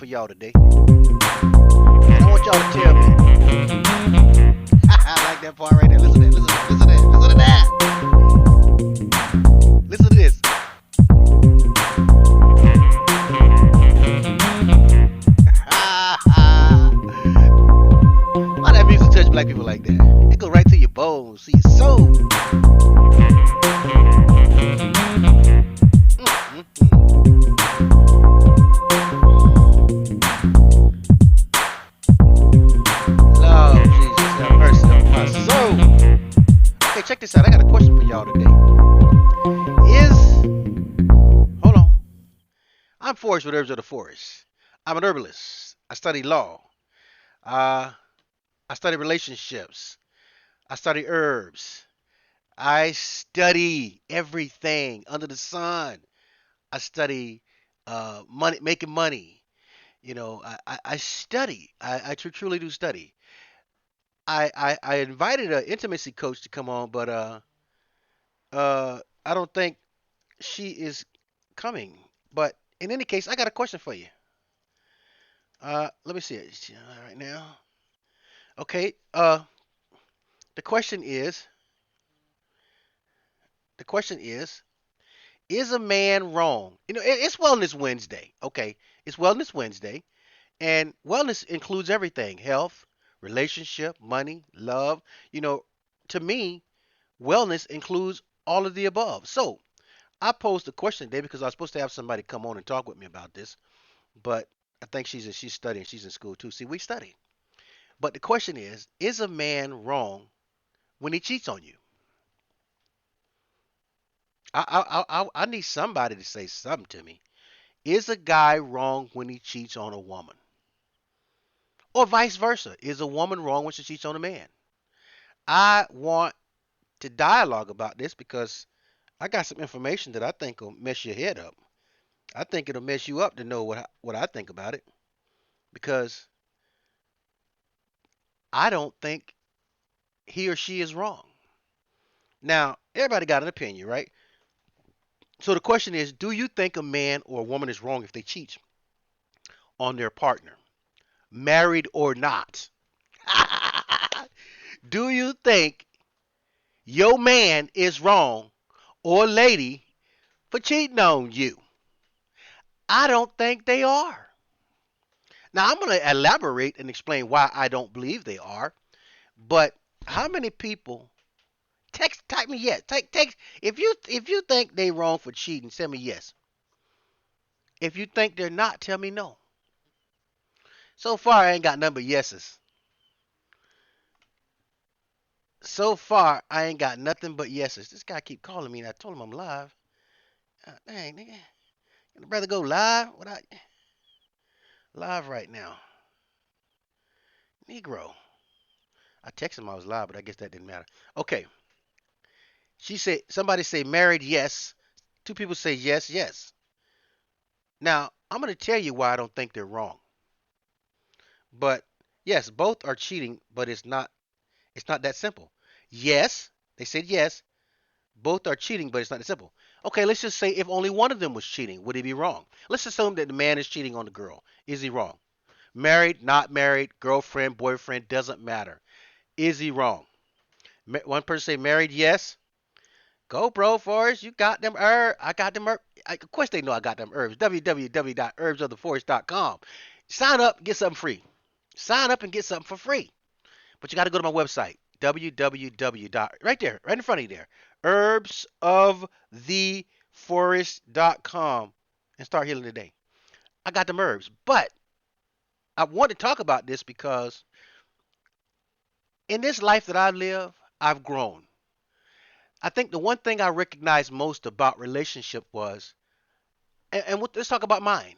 y'all today. And I want y'all to tell me. I like that part right there. Listen to that. Listen to that. Listen to that. Listen to that. Listen to this. Why that music touch black people like that? It goes right to your bones, to your soul. Mm. Lord Jesus, have mercy on my soul. Okay, check this out. I got a question for y'all today. Is hold on. I'm Forrest with Herbs of the Forest. I'm an herbalist. I study law. Uh, I study relationships. I study herbs. I study everything under the sun. I study money, making money. I study. I truly do study. I invited an intimacy coach to come on, but I don't think she is coming. But in any case, I got a question for you. Let me see it right now. Okay. The question is, the question is a man wrong? It's Wellness Wednesday. Okay, it's Wellness Wednesday, and wellness includes everything: health, relationship, money, love. You know, to me, wellness includes all of the above. So I posed a question today because I was supposed to have somebody come on and talk with me about this, but I think she's studying. She's in school too. See, we study. But the question is a man wrong when he cheats on you? I need somebody to say something to me. Is a guy wrong when he cheats on a woman? Or vice versa? Is a woman wrong when she cheats on a man? I want to dialogue about this because I got some information that I think will mess your head up. I think it'll mess you up to know what I think about it because I don't think he or she is wrong. Now, everybody got an opinion, right? So the question is, do you think a man or a woman is wrong if they cheat on their partner, married or not? Do you think your man is wrong or lady for cheating on you? I don't think they are. Now, I'm going to elaborate and explain why I don't believe they are. But how many people type me yes? Text if you think they wrong for cheating, send me yes. If you think they're not, tell me no. So far, I ain't got number yeses. So far, I ain't got nothing but yeses. This guy keep calling me, and I told him I'm live. Dang, nigga, I'd rather go live without live right now. Negro. I texted him I was live, but I guess that didn't matter. Okay. Somebody say married, yes. Two people say yes, yes. Now, I'm going to tell you why I don't think they're wrong. But yes, both are cheating, but it's not that simple. Yes, they said yes, both are cheating, but it's not that simple. Okay, let's just say if only one of them was cheating, would he be wrong? Let's assume that the man is cheating on the girl. Is he wrong? Married, not married, girlfriend, boyfriend, doesn't matter. Is he wrong? One person say married, yes. Go, bro, Forrest. You got them herbs. I got them herbs. Of course they know I got them herbs. www.herbsoftheforest.com. Sign up, get something free. Sign up and get something for free. But you got to go to my website. www. Right there, right in front of you there. herbsoftheforest.com and start healing today. I got them herbs. But I want to talk about this because in this life that I live, I've grown. I think the one thing I recognized most about relationship was, let's talk about mine.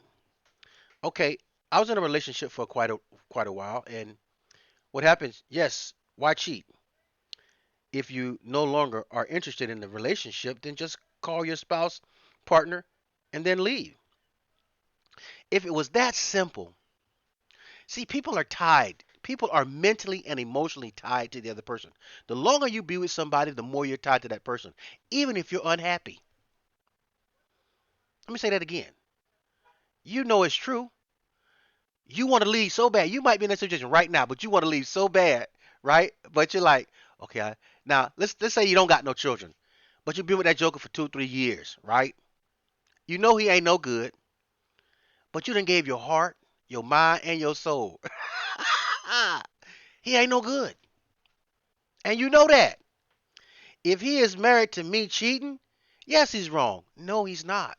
Okay, I was in a relationship for quite a while, and what happens? Yes, why cheat? If you no longer are interested in the relationship, then just call your spouse, partner, and then leave. If it was that simple, see, people are tied. People are mentally and emotionally tied to the other person. The longer you be with somebody, the more you're tied to that person, even if you're unhappy. Let me say that again. You know it's true. You want to leave so bad. You might be in that situation right now, but you want to leave so bad, right? But you're like, okay, now let's say you don't got no children, but you've been with that joker for 2, 3 years, right? You know he ain't no good, but you done gave your heart, your mind, and your soul. He ain't no good, and you know that. If he is married to me cheating, yes, he's wrong. No, he's not.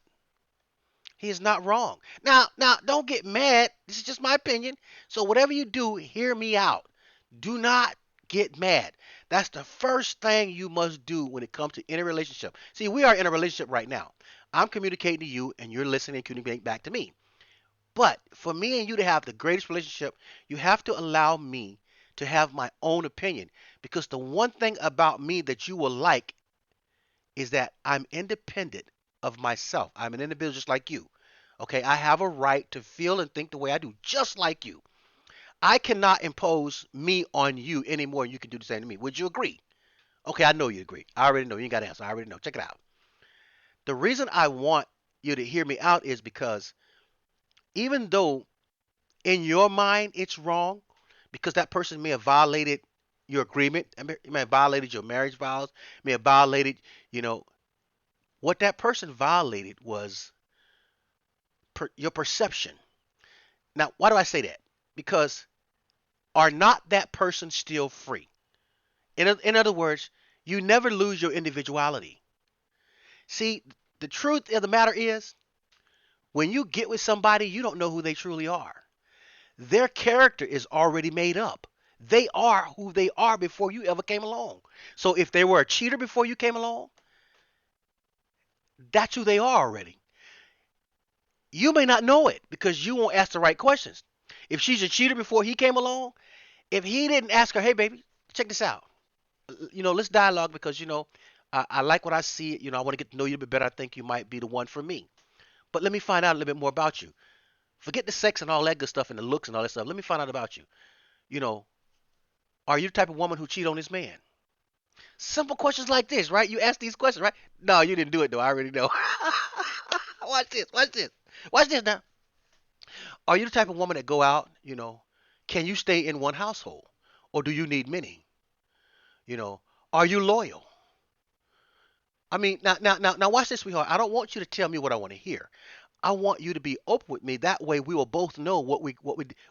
He is not wrong. Now, don't get mad. This is just my opinion. So whatever you do, hear me out. Do not get mad. That's the first thing you must do when it comes to any relationship. See, we are in a relationship right now. I'm communicating to you, and you're listening and communicating back to me. But for me and you to have the greatest relationship, you have to allow me to have my own opinion. Because the one thing about me that you will like is that I'm independent of myself. I'm an individual just like you. Okay, I have a right to feel and think the way I do, just like you. I cannot impose me on you anymore, and you can do the same to me. Would you agree? Okay, I know you agree. I already know. You ain't got to answer. I already know. Check it out. The reason I want you to hear me out is because even though in your mind it's wrong, because that person may have violated your agreement, may have violated your marriage vows, may have violated, you know, what that person violated was your perception. Now, why do I say that? Because are not that person still free? In other words, you never lose your individuality. See, the truth of the matter is, when you get with somebody, you don't know who they truly are. Their character is already made up. They are who they are before you ever came along. So if they were a cheater before you came along, that's who they are already. You may not know it because you won't ask the right questions. If she's a cheater before he came along, if he didn't ask her, hey, baby, check this out. Let's dialogue because, I like what I see. I want to get to know you a bit better. I think you might be the one for me. But let me find out a little bit more about you. Forget the sex and all that good stuff and the looks and all that stuff. Let me find out about you. You know, are you the type of woman who cheat on this man? Simple questions like this, right? You ask these questions, right? No, you didn't do it though. I already know. Watch this. Watch this. Watch this now. Are you the type of woman that go out? Can you stay in one household, or do you need many? You know, are you loyal? I mean, now, watch this, sweetheart. I don't want you to tell me what I want to hear. I want you to be open with me. That way, we will both know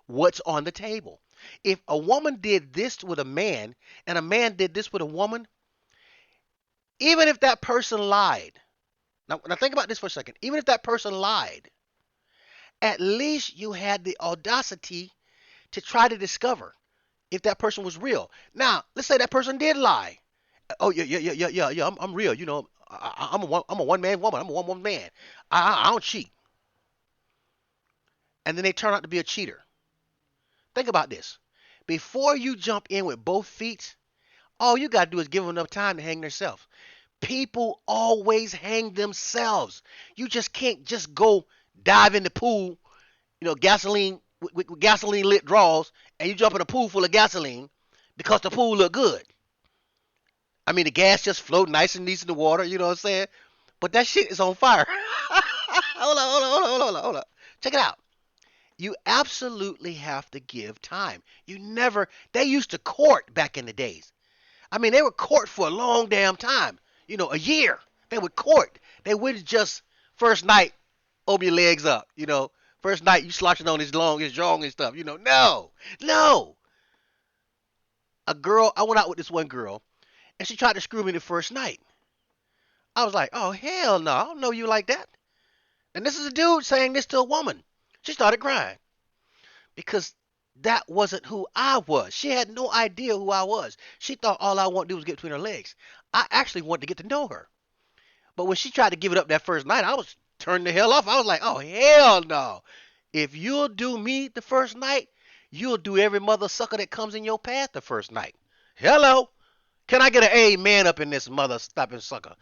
what's on the table. If a woman did this with a man, and a man did this with a woman, even if that person lied. Now think about this for a second. Even if that person lied, at least you had the audacity to try to discover if that person was real. Now, let's say that person did lie. Oh yeah, yeah, yeah, yeah, yeah, yeah. I'm real. I'm a one man woman. I'm a one woman man. I don't cheat. And then they turn out to be a cheater. Think about this. Before you jump in with both feet, all you gotta do is give them enough time to hang themselves. People always hang themselves. You just can't just go dive in the pool, gasoline with gasoline lit draws, and you jump in a pool full of gasoline because the pool look good. I mean, the gas just float nice and neat in the water. You know what I'm saying? But that shit is on fire. Hold on, hold on, hold on, hold on, hold on. Check it out. You absolutely have to give time. You never. They used to court back in the days. I mean, they would court for a long damn time. A year. They would court. They wouldn't just first night open your legs up. First night you sloshing on his drawing and stuff. No, no. A girl. I went out with this one girl, and she tried to screw me the first night. I was like, oh hell no, I don't know you like that. And this is a dude saying this to a woman. She started crying because that wasn't who I was. She had no idea who I was. She thought all I wanted to do was get between her legs. I actually wanted to get to know her. But when she tried to give it up that first night, I was turned the hell off. I was like, oh hell no. If you'll do me the first night, you'll do every mother sucker that comes in your path the first night. Hello? Can I get an amen up in this mother stopping sucker?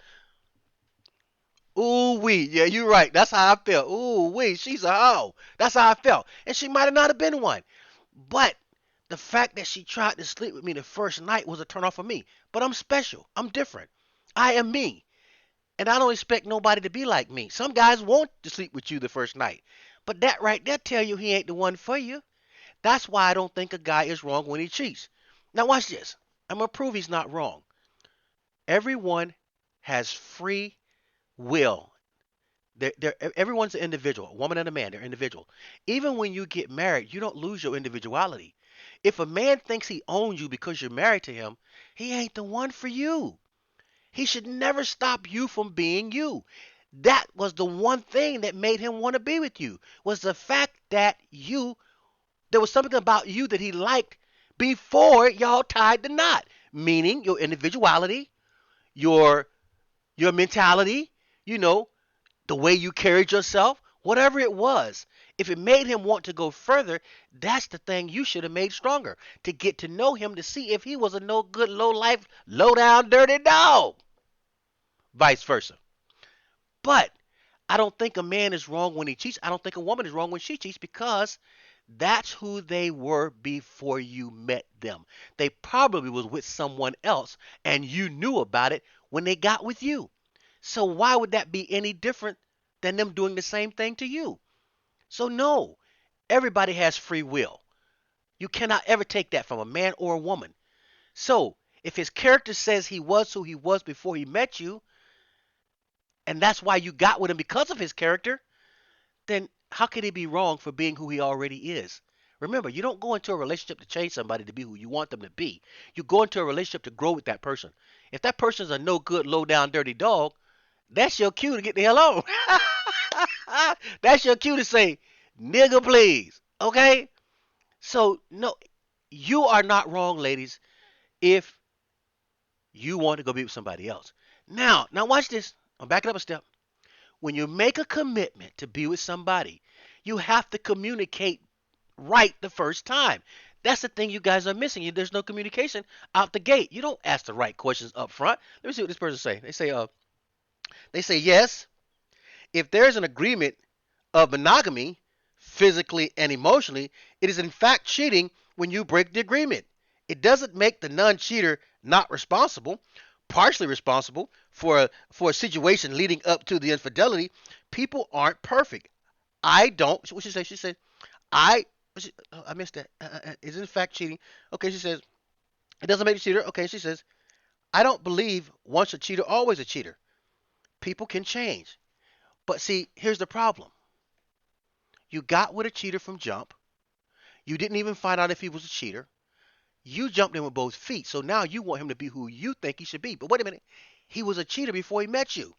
Ooh wee, yeah, you're right. That's how I felt. Ooh wee, she's a hoe. That's how I felt. And she might have not have been one. But the fact that she tried to sleep with me the first night was a turn off for me. But I'm special. I'm different. I am me. And I don't expect nobody to be like me. Some guys want to sleep with you the first night. But that right there tell you he ain't the one for you. That's why I don't think a guy is wrong when he cheats. Now watch this. I'm gonna prove he's not wrong. Everyone has free will. Everyone's an individual, a woman and a man, they're individual. Even when you get married, you don't lose your individuality. If a man thinks he owns you because you're married to him, he ain't the one for you. He should never stop you from being you. That was the one thing that made him want to be with you, was the fact that there was something about you that he liked before y'all tied the knot, meaning your individuality, your your mentality, you know, the way you carried yourself, whatever it was. If it made him want to go further, that's the thing you should have made stronger, to get to know him, to see if he was a no good, low life, low down, dirty dog. Vice versa. But I don't think a man is wrong when he cheats. I don't think a woman is wrong when she cheats, because that's who they were before you met them. They probably was with someone else and you knew about it when they got with you. So why would that be any different than them doing the same thing to you? So no, everybody has free will. You cannot ever take that from a man or a woman. So if his character says he was who he was before he met you, and that's why you got with him because of his character, then how could he be wrong for being who he already is? Remember, you don't go into a relationship to change somebody to be who you want them to be. You go into a relationship to grow with that person. If that person's a no good, low down, dirty dog, that's your cue to get the hell on. That's your cue to say, nigga, please. Okay? So, no, you are not wrong, ladies, if you want to go be with somebody else. Now watch this. I'm backing up a step. When you make a commitment to be with somebody, you have to communicate right the first time. That's the thing you guys are missing. There's no communication out the gate. You don't ask the right questions up front. Let me see what this person say. They say yes. If there's an agreement of monogamy, physically and emotionally, it is in fact cheating when you break the agreement. It doesn't make the non-cheater not responsible, partially responsible for a situation leading up to the infidelity. People aren't perfect. I don't. What she say? She said, I. I missed that. Is in fact cheating. Okay, she says it doesn't make the cheater. Okay, she says I don't believe once a cheater, always a cheater. People can change, but see, here's the problem. You got with a cheater from jump. You didn't even find out if he was a cheater. You jumped in with both feet, so now you want him to be who you think he should be. But wait a minute, he was a cheater before he met you.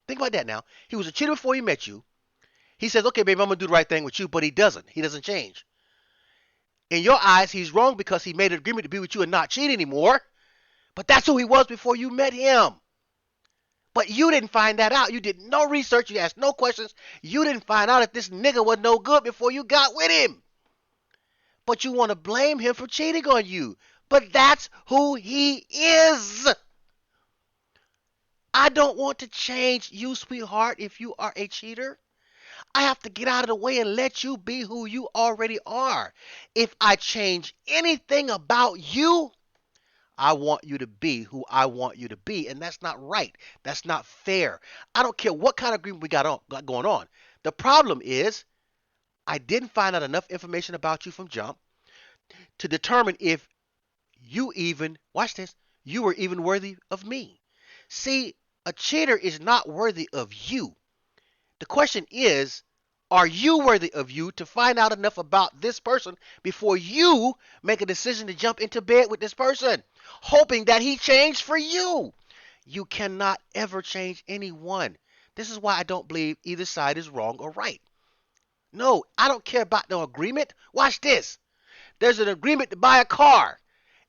Think about that now. He was a cheater before he met you. He says, okay, baby, I'm going to do the right thing with you, but he doesn't. He doesn't change. In your eyes, he's wrong because he made an agreement to be with you and not cheat anymore. But that's who he was before you met him. But you didn't find that out. You did no research. You asked no questions. You didn't find out if this nigga was no good before you got with him. But you want to blame him for cheating on you. But that's who he is. I don't want to change you, sweetheart, if you are a cheater. I have to get out of the way and let you be who you already are. If I change anything about you, I want you to be who I want you to be. And that's not right. That's not fair. I don't care what kind of agreement got going on. The problem is I didn't find out enough information about you from jump to determine if you even, watch this, you were even worthy of me. See, a cheater is not worthy of you. The question is, are you worthy of you to find out enough about this person before you make a decision to jump into bed with this person, hoping that he changed for you? You cannot ever change anyone. This is why I don't believe either side is wrong or right. No, I don't care about no agreement. Watch this. There's an agreement to buy a car.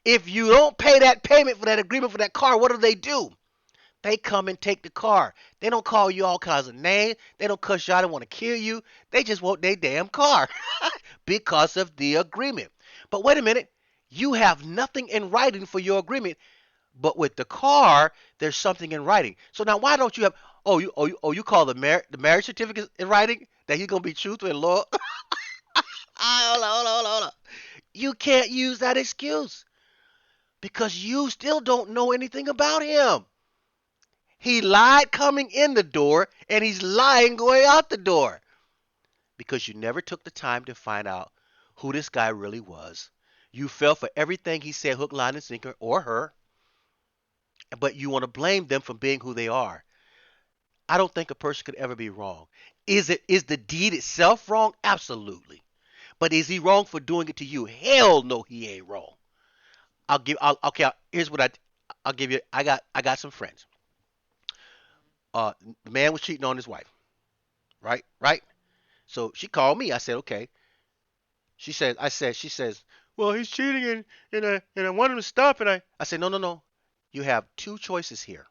If you don't pay that payment for that agreement for that car, what do? They come and take the car. They don't call you all kinds of names. They don't cuss you out and want to kill you. They just want their damn car because of the agreement. But wait a minute. You have nothing in writing for your agreement. But with the car, there's something in writing. So now why don't you have, you call the marriage certificate in writing that he's going to be truthful and loyal? Hold on. You can't use that excuse because you still don't know anything about him. He lied coming in the door, and he's lying going out the door because you never took the time to find out who this guy really was. You fell for everything he said, hook, line, and sinker, or her, but you want to blame them for being who they are. I don't think a person could ever be wrong. Is the deed itself wrong? Absolutely. But is he wrong for doing it to you? Hell no, he ain't wrong. Okay. Here's what I'll give you. I got some friends. The man was cheating on his wife. Right, right. So she called me. I said, okay. She says, well, he's cheating and I want him to stop. And I said, no, no, no. You have two choices here.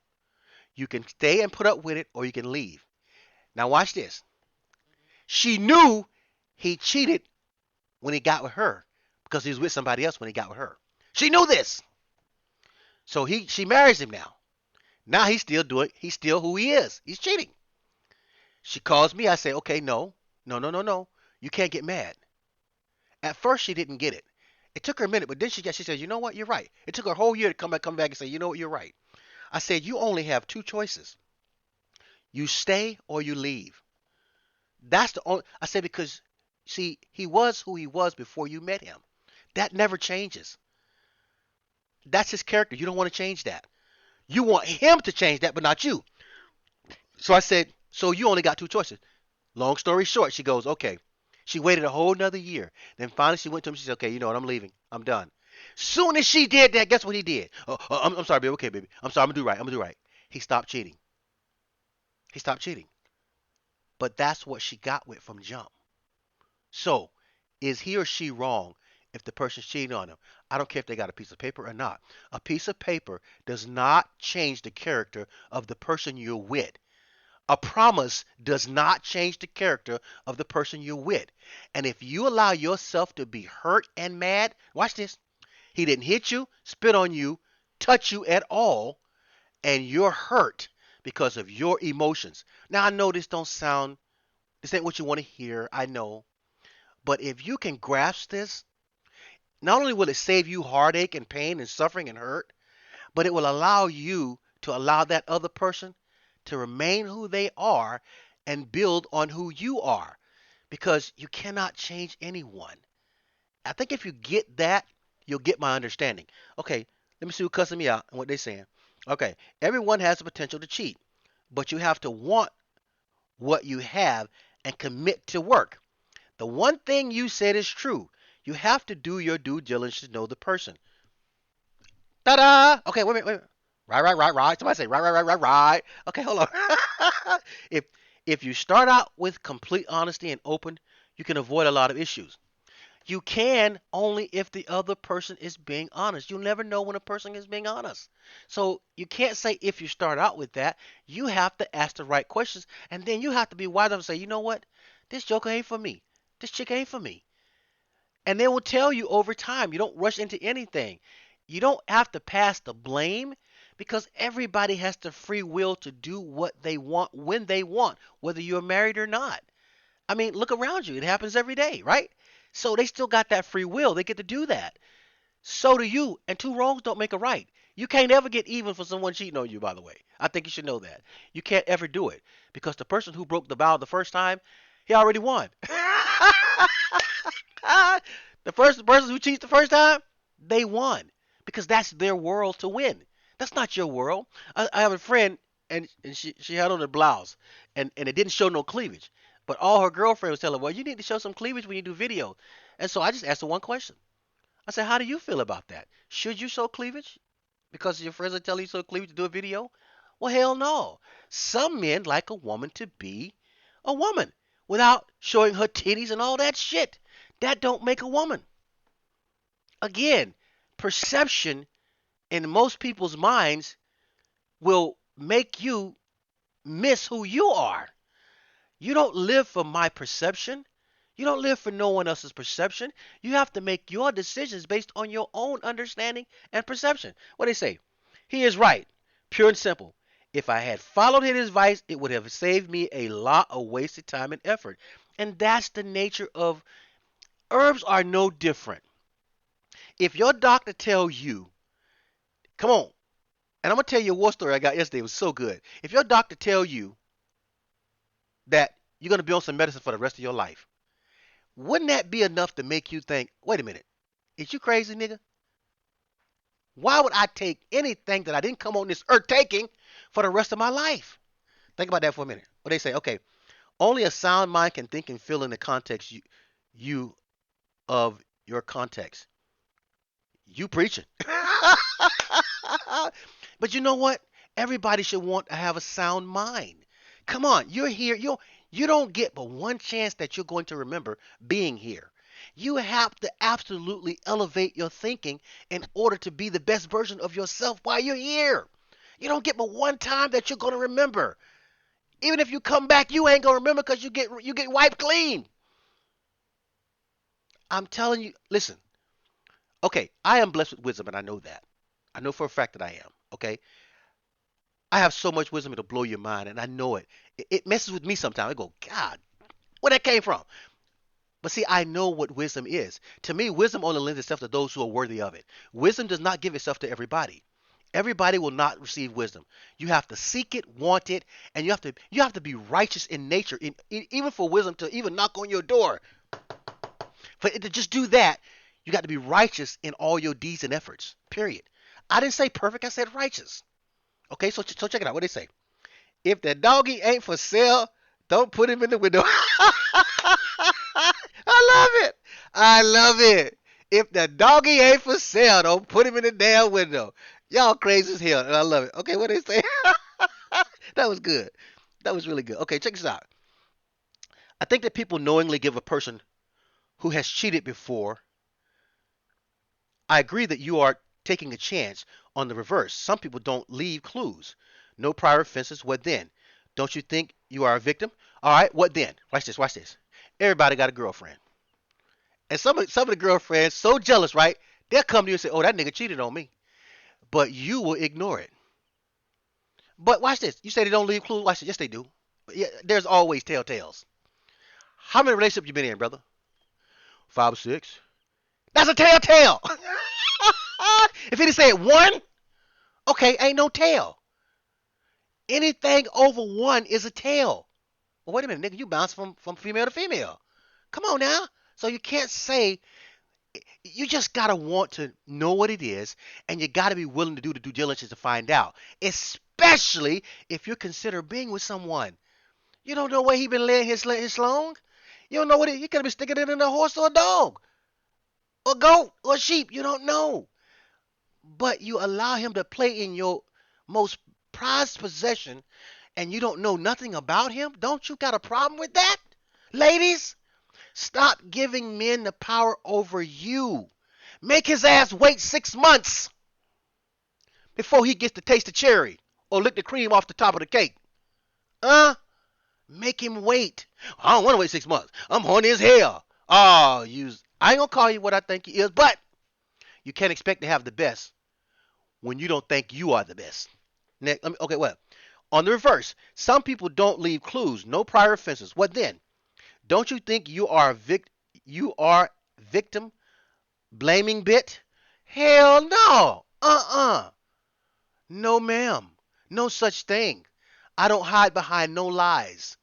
You can stay and put up with it, or you can leave. Now watch this. She knew he cheated when he got with her because he was with somebody else when he got with her. She knew this. So she marries him now. Now he's still who he is. He's cheating. She calls me. I say, okay, no, no, no, no, no. You can't get mad. At first she didn't get it. It took her a minute, but then she said, you know what, you're right. It took her a whole year to come back and say, you know what, you're right. I said, you only have two choices. You stay or you leave. That's the only I said because see, he was who he was before you met him. That never changes. That's his character. You don't want to change that. You want him to change that, but not you. So I said, so you only got two choices. Long story short, she goes, okay. She waited a whole another year. Then finally she went to him. She said, okay, you know what? I'm leaving. I'm done. Soon as she did that, guess what he did? I'm sorry, baby. Okay, baby. I'm sorry. I'm gonna do right. I'm gonna do right. He stopped cheating. He stopped cheating. But that's what she got with from jump. So, is he or she wrong if the person's cheating on them? I don't care if they got a piece of paper or not. A piece of paper does not change the character of the person you're with. A promise does not change the character of the person you're with. And if you allow yourself to be hurt and mad, watch this. He didn't hit you, spit on you, touch you at all, and you're hurt because of your emotions. Now I know this ain't what you want to hear. I know. But if you can grasp this, not only will it save you heartache and pain and suffering and hurt, but it will allow you to allow that other person to remain who they are and build on who you are because you cannot change anyone. I think if you get that, you'll get my understanding. Okay, let me see who's cussing me out and what they're saying. Okay, everyone has the potential to cheat, but you have to want what you have and commit to work. The one thing you said is true. You have to do your due diligence to know the person. Ta-da! Okay, wait a minute, wait a minute. Right, right, right, right. Somebody say right, right, right, right, right. Okay, hold on. if if you start out with complete honesty and open, you can avoid a lot of issues. You can only if the other person is being honest. You'll never know when a person is being honest. So you can't say if you start out with that. You have to ask the right questions, and then you have to be wise enough to say, you know what, this joker ain't for me. This chick ain't for me. And they will tell you over time. You don't rush into anything. You don't have to pass the blame because everybody has the free will to do what they want when they want, whether you're married or not. I mean, look around you. It happens every day, right? So they still got that free will. They get to do that. So do you. And two wrongs don't make a right. You can't ever get even for someone cheating on you, by the way. I think you should know that. You can't ever do it because the person who broke the vow the first time, he already won. The first person who cheats the first time, they won because that's their world to win. That's not your world. I have a friend and she had on a blouse and it didn't show no cleavage. But all her girlfriend was telling her, well, you need to show some cleavage when you do video. And so I just asked her one question. I said, how do you feel about that? Should you show cleavage? Because your friends are telling you to show cleavage to do a video? Well, hell no. Some men like a woman to be a woman without showing her titties and all that shit. That don't make a woman. Again, perception in most people's minds will make you miss who you are. You don't live for my perception. You don't live for no one else's perception. You have to make your decisions based on your own understanding and perception. What do they say? He is right. Pure and simple. If I had followed his advice, it would have saved me a lot of wasted time and effort. And that's the nature of herbs are no different. If your doctor tells you, come on, and I'm gonna tell you a war story I got yesterday. It was so good. If your doctor tells you that you're gonna be on some medicine for the rest of your life, Wouldn't that be enough to make you think, wait a minute, is you crazy, nigga? Why would I take anything that I didn't come on this earth taking for the rest of my life? Think about that for a minute. What they say, okay, only a sound mind can think and feel in the context you of your context. You preaching. But you know what? Everybody should want to have a sound mind. Come on, you're here. You don't get but one chance that you're going to remember being here. You have to absolutely elevate your thinking in order to be the best version of yourself while you're here. You don't get but one time that you're going to remember. Even if you come back, you ain't going to remember because you get wiped clean. I'm telling you, listen. Okay, I am blessed with wisdom and I know that. I know for a fact that I am. Okay, I have so much wisdom it'll blow your mind, and I know it. It messes with me sometimes. I go, God, where that came from? But see, I know what wisdom is. To me, wisdom only lends itself to those who are worthy of it. Wisdom does not give itself to everybody. Everybody will not receive wisdom. You have to seek it, want it, and you have to be righteous in nature. Even for wisdom to even knock on your door, for it to just do that, you got to be righteous in all your deeds and efforts. Period. I didn't say perfect. I said righteous. Okay, so check it out. What they say? If the doggy ain't for sale, don't put him in the window. I love it. I love it. If the doggy ain't for sale, don't put him in the damn window. Y'all crazy as hell, and I love it. Okay, what they say? That was good. That was really good. Okay, check this out. I think that people knowingly give a person who has cheated before. I agree that you are taking a chance on the reverse. Some people don't leave clues. No prior offenses. What then? Don't you think you are a victim? All right, what then? Watch this, watch this. Everybody got a girlfriend. And some of the girlfriends so jealous, right? They'll come to you and say, "Oh, that nigga cheated on me." But you will ignore it. But watch this. You say they don't leave clues. Watch this. Yes, they do. Yeah, there's always telltales. How many relationships you been in, brother? 5 or 6. That's a telltale. If he said one, okay, ain't no tell. Anything over one is a tell. Well, wait a minute, nigga, you bounce from female to female. Come on now. So you can't say, you just gotta want to know what it is, and you gotta be willing to do the due diligence to find out. Especially if you're consider being with someone. You don't know where he been laying his long. You don't know what he could have been sticking it in a horse or a dog, or goat, or sheep. You don't know. But you allow him to play in your most prized possession, and you don't know nothing about him. Don't you got a problem with that? Ladies, stop giving men the power over you. Make his ass wait 6 months before he gets to taste the cherry or lick the cream off the top of the cake. Huh? Make him wait. I don't want to wait 6 months. I'm horny as hell. Oh, I ain't gonna call you what I think he is, but you can't expect to have the best when you don't think you are the best. Next, okay, well, on the reverse, some people don't leave clues, no prior offenses. What then? Don't you think you are victim blaming bit? Hell no. No, ma'am. No such thing. I don't hide behind no lies.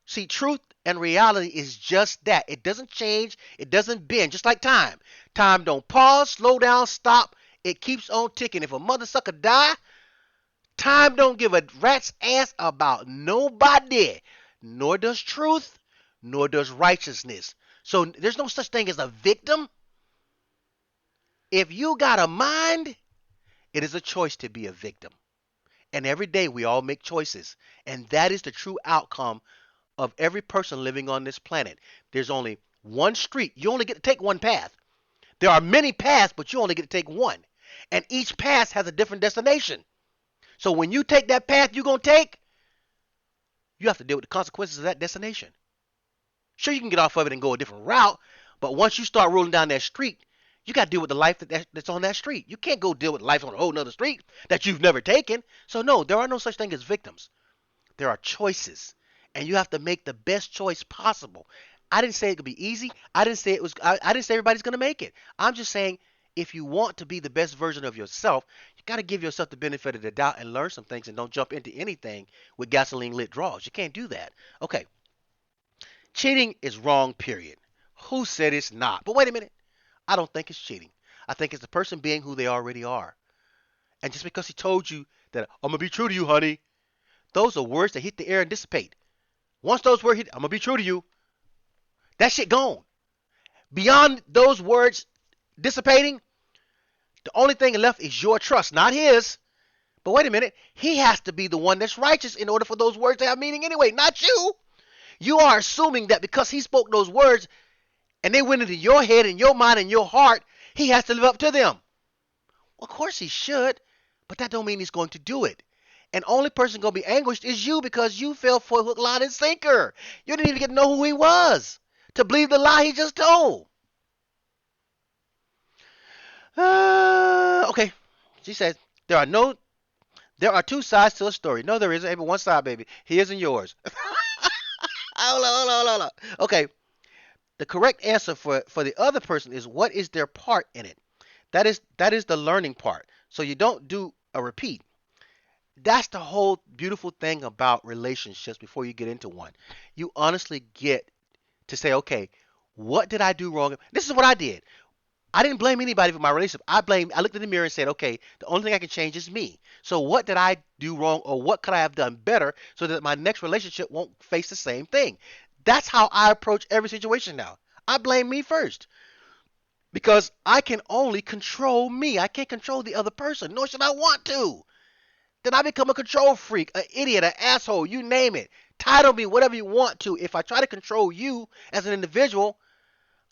See, truth and reality is just that. It doesn't change. It doesn't bend. Just like time. Time don't pause, slow down, stop. It keeps on ticking. If a mother sucker die, time don't give a rat's ass about nobody. Nor does truth, nor does righteousness. So there's no such thing as a victim. If you got a mind, it is a choice to be a victim. And every day we all make choices. And that is the true outcome of every person living on this planet. There's only one street. You only get to take one path. There are many paths, but you only get to take one. And each path has a different destination. So when you take that path you're going to take, you have to deal with the consequences of that destination. Sure, you can get off of it and go a different route, but once you start rolling down that street, you got to deal with the life that's on that street. You can't go deal with life on a whole nother street that you've never taken. So no, there are no such thing as victims. There are choices, and you have to make the best choice possible. I didn't say it could be easy. I didn't say it was. I didn't say everybody's going to make it. I'm just saying if you want to be the best version of yourself, you got to give yourself the benefit of the doubt and learn some things, and don't jump into anything with gasoline lit draws. You can't do that. Okay, cheating is wrong. Period. Who said it's not? But wait a minute. I don't think it's cheating. I think it's the person being who they already are. And just because he told you that I'm gonna be true to you, honey, those are words that hit the air and dissipate. Once those words hit, I'm gonna be true to you. That shit gone. Beyond those words dissipating, the only thing left is your trust, not his. But wait a minute, he has to be the one that's righteous in order for those words to have meaning anyway, not you. You are assuming that because he spoke those words and they went into your head and your mind and your heart, he has to live up to them. Well, of course he should, but that don't mean he's going to do it. And only person gonna be anguished is you because you fell for hook, line, and sinker. You didn't even get to know who he was to believe the lie he just told. Okay. She says there are two sides to a story. No, there isn't. Even one side, baby. His and yours. Hold on, hold on, hold on. Okay. The correct answer for the other person is what is their part in it. That is the learning part. So you don't do a repeat. That's the whole beautiful thing about relationships before you get into one. You honestly get to say, okay, what did I do wrong? This is what I did. I didn't blame anybody for my relationship. I looked in the mirror and said, okay, the only thing I can change is me. So what did I do wrong or what could I have done better so that my next relationship won't face the same thing? That's how I approach every situation now. I blame me first because I can only control me. I can't control the other person, nor should I want to. Then I become a control freak, an idiot, an asshole, you name it. Title me whatever you want to. If I try to control you as an individual,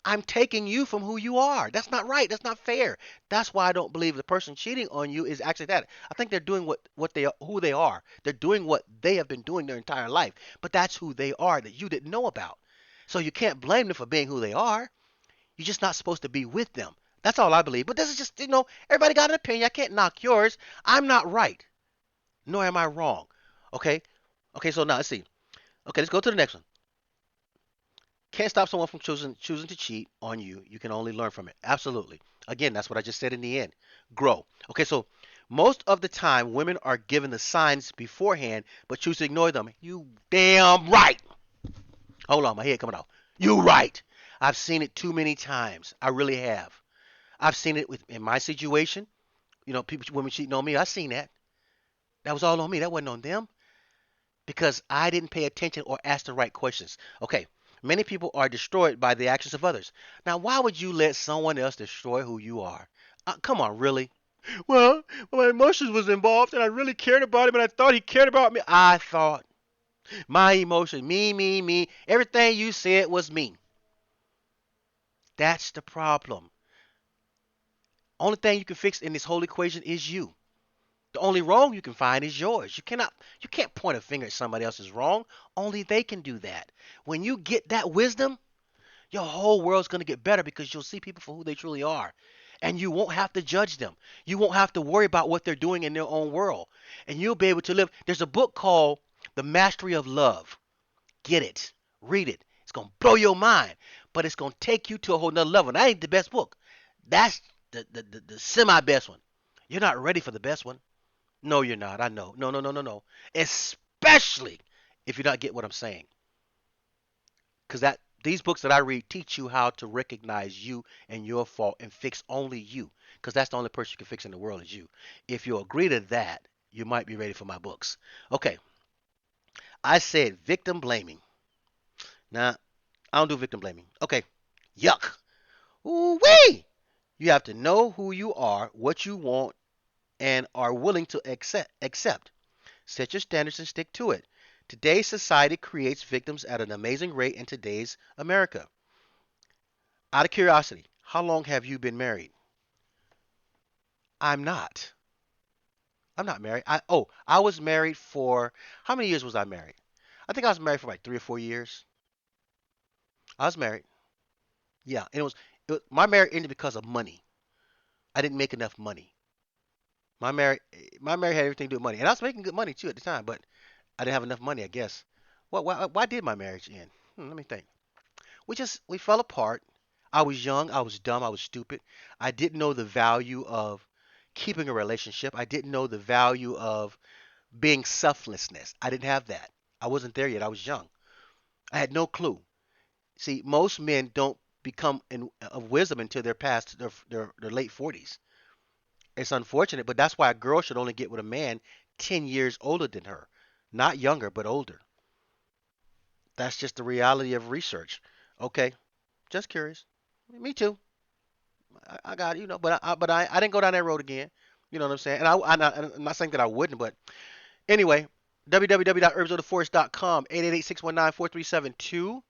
I'm taking you from who you are. That's not right. That's not fair. That's why I don't believe the person cheating on you is actually that. I think they're doing what they who they are. They're doing what they have been doing their entire life. But that's who they are that you didn't know about. So you can't blame them for being who they are. You're just not supposed to be with them. That's all I believe. But this is just, everybody got an opinion. I can't knock yours. I'm not right, nor am I wrong. Okay? Okay, so now let's see. Okay, let's go to the next one. Can't stop someone from choosing to cheat on you. You can only learn from it. Absolutely. Again, that's what I just said in the end. Grow. Okay, so most of the time women are given the signs beforehand but choose to ignore them. You damn right. Hold on, my head coming off. You right. I've seen it too many times. I really have. I've seen it in my situation. People, women cheating on me. I've seen that. That was all on me. That wasn't on them because I didn't pay attention or ask the right questions. Okay, many people are destroyed by the actions of others. Now, why would you let someone else destroy who you are? Come on, really? Well, my emotions was involved, and I really cared about him, and I thought he cared about me. I thought my emotion, me, me, me. Everything you said was me. That's the problem. Only thing you can fix in this whole equation is you. The only wrong you can find is yours. You can't point a finger at somebody else's wrong. Only they can do that. When you get that wisdom, your whole world's going to get better because you'll see people for who they truly are. And you won't have to judge them. You won't have to worry about what they're doing in their own world. And you'll be able to live. There's a book called The Mastery of Love. Get it. Read it. It's going to blow your mind. But it's going to take you to a whole nother level. And that ain't the best book. That's the semi-best one. You're not ready for the best one. No, you're not. I know. No, no, no, no, no. Especially if you don't get what I'm saying. Because these books that I read teach you how to recognize you and your fault and fix only you. Because that's the only person you can fix in the world is you. If you agree to that, you might be ready for my books. Okay. I said victim blaming. Now, I don't do victim blaming. Okay. Yuck. Ooh wee. You have to know who you are, what you want, and are willing to accept. Set your standards and stick to it. Today's society creates victims at an amazing rate in today's America. Out of curiosity, how long have you been married? I'm not. I'm not married. I was married for how many years was I married? I think I was married for like 3 or 4 years. I was married. Yeah, and my marriage ended because of money. I didn't make enough money. My marriage had everything to do with money, and I was making good money too at the time, but I didn't have enough money, I guess. Why did my marriage end? Let me think. We fell apart. I was young, I was dumb, I was stupid. I didn't know the value of keeping a relationship. I didn't know the value of being selflessness. I didn't have that. I wasn't there yet. I was young. I had no clue. See, most men don't. become of wisdom until they're past their late 40s. It's unfortunate, but that's why a girl should only get with a man 10 years older than her, not younger, but older. That's just the reality of research. Okay, just curious. Me too. I got it, but I didn't go down that road again. You know what I'm saying? And I'm not saying that I wouldn't, but anyway, www.herbsoftheforest.com, 888-619-4372.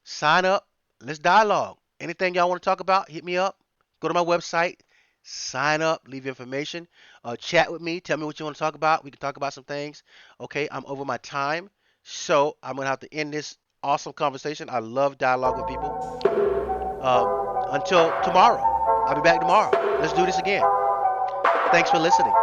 Sign up. Let's dialogue. Anything y'all want to talk about, hit me up. Go to my website. Sign up. Leave your information. Chat with me. Tell me what you want to talk about. We can talk about some things. Okay, I'm over my time. So I'm going to have to end this awesome conversation. I love dialogue with people. Until tomorrow. I'll be back tomorrow. Let's do this again. Thanks for listening.